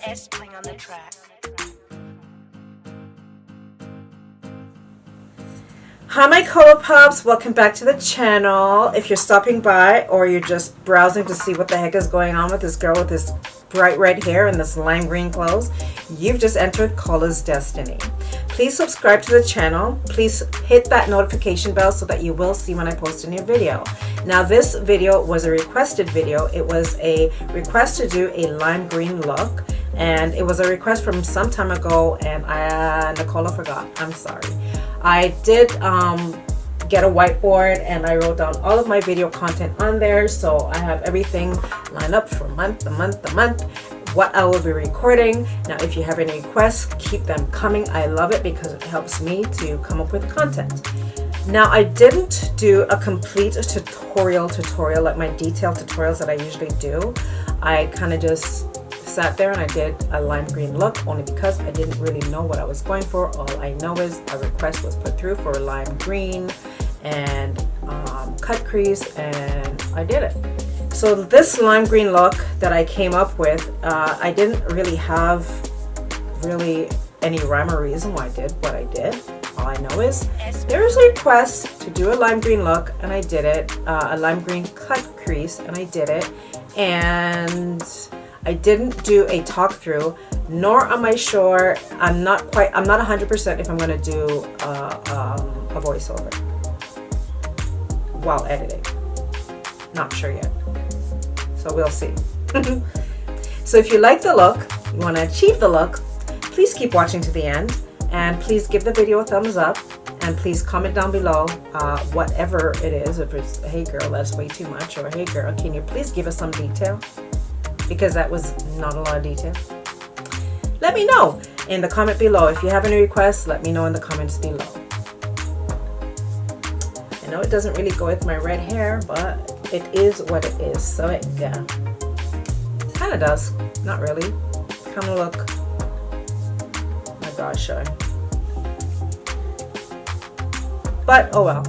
S playing on the track. Hi my Colourpops, welcome back to the channel. If you're stopping by or you're just browsing to see what the heck is going on with this girl with this bright red hair and this lime green clothes, you've just entered Colour's Destiny. Please subscribe to the channel. Please hit that notification bell so that you will see when I post a new video. Now this video was a requested video. It was a request to do a lime green look, and it was a request from some time ago, and Nicola forgot. I'm sorry. I did get a whiteboard and I wrote down all of my video content on there, so I have everything lined up for month to month, what I will be recording. Now if you have any requests, keep them coming. I love it because it helps me to come up with content. Now I didn't do a complete tutorial like my detailed tutorials that I usually do. I kind of just sat there and I did a lime green look only because I didn't really know what I was going for. All I know is a request was put through for a lime green and cut crease, and I did it. So this lime green look that I came up with, I didn't really have any rhyme or reason why I did what I did. All I know is there was a request to do a lime green look and I did it, a lime green cut crease, and I did it. And I didn't do a talk through, nor am I sure, I'm not 100% if I'm going to do a voiceover while editing. Not sure yet. So we'll see. So if you like the look, you want to achieve the look, please keep watching to the end, and please give the video a thumbs up, and please comment down below whatever it is. If it's, hey girl, that's way too much, or hey girl, can you please give us some detail? Because that was not a lot of detail. Let me know in the comment below. If you have any requests, let me know in the comments below. I know it doesn't really go with my red hair, but it is what it is. So it, yeah, kind of does. Not really. Kind of look, my gosh, sure. But oh well.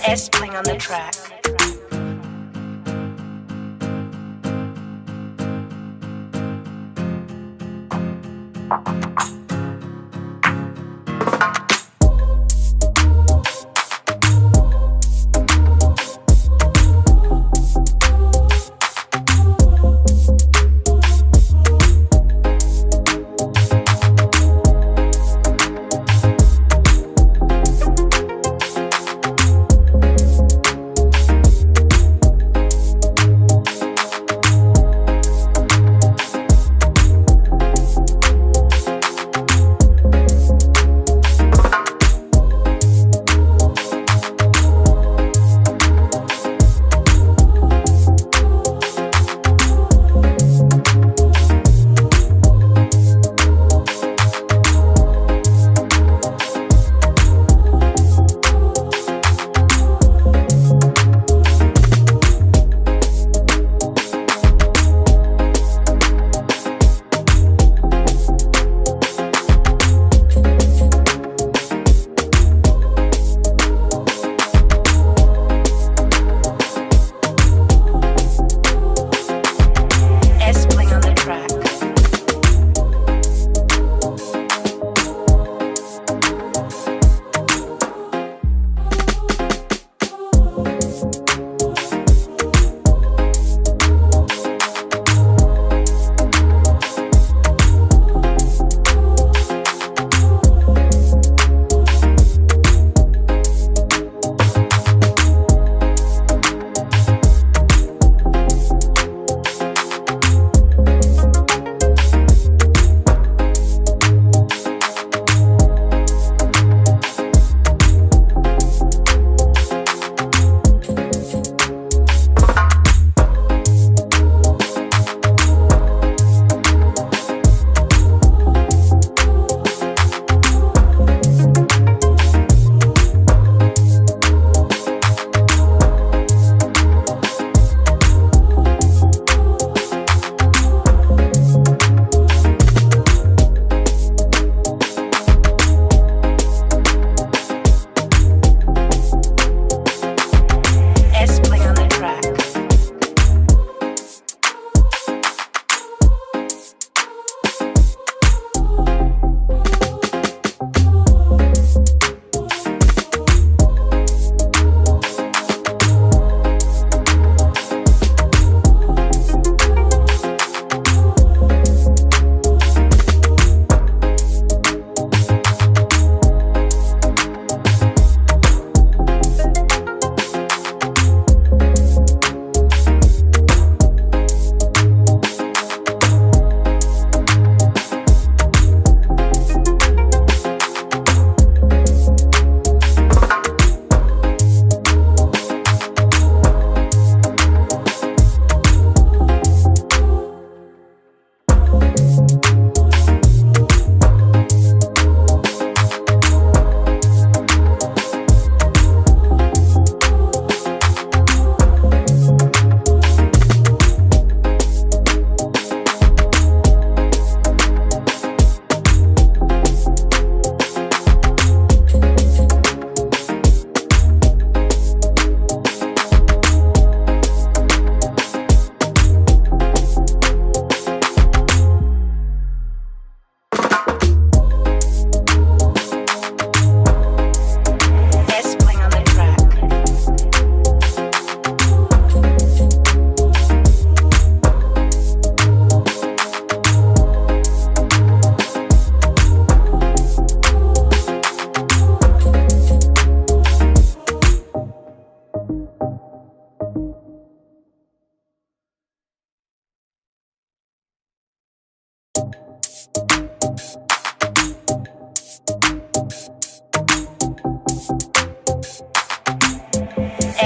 S playing on the track.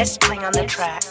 S playing on the track.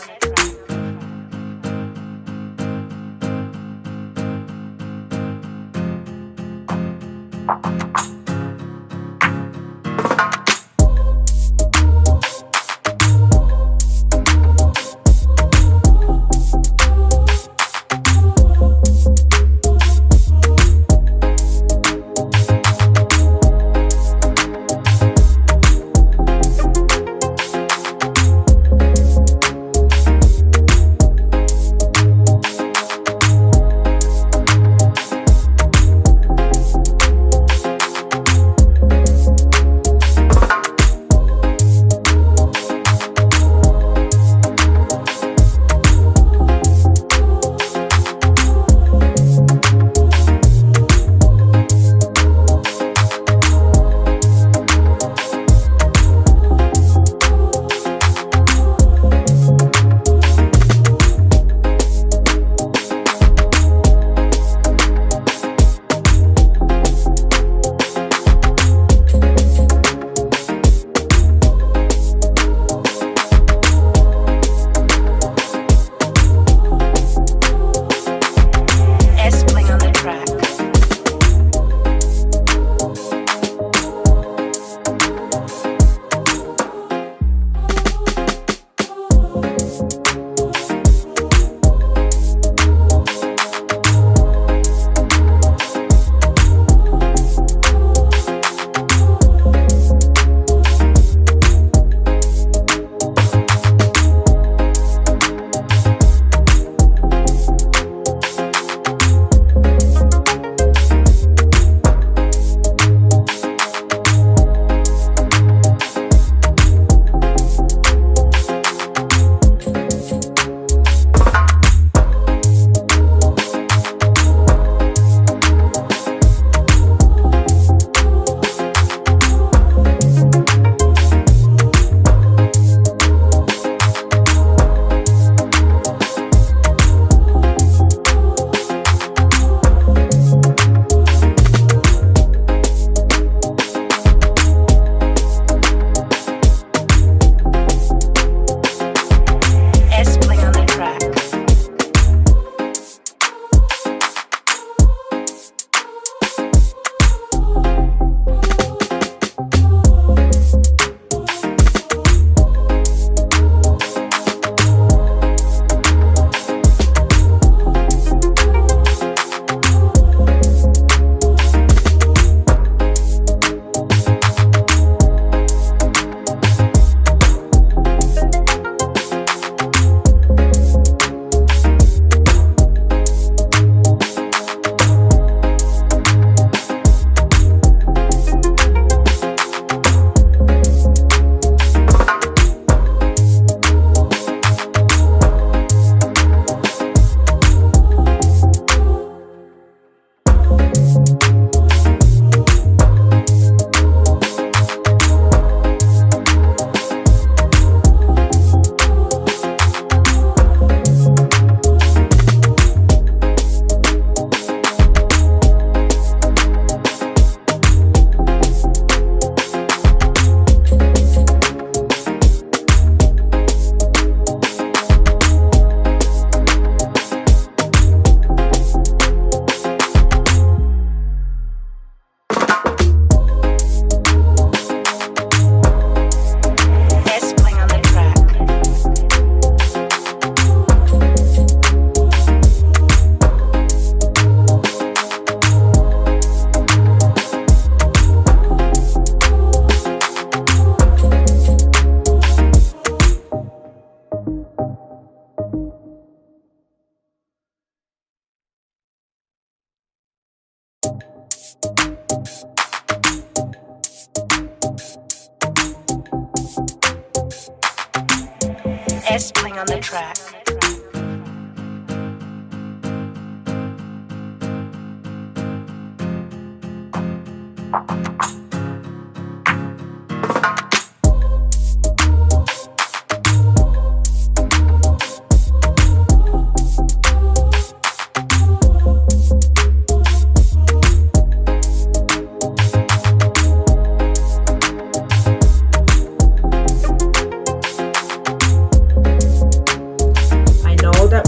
S playing on the track.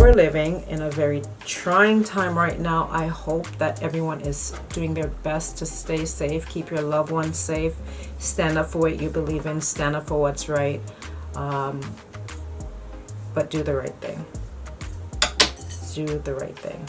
we're living in a very trying time right now. I hope that everyone is doing their best to stay safe, keep your loved ones safe, stand up for what you believe in, stand up for what's right, but do the right thing. Do the right thing.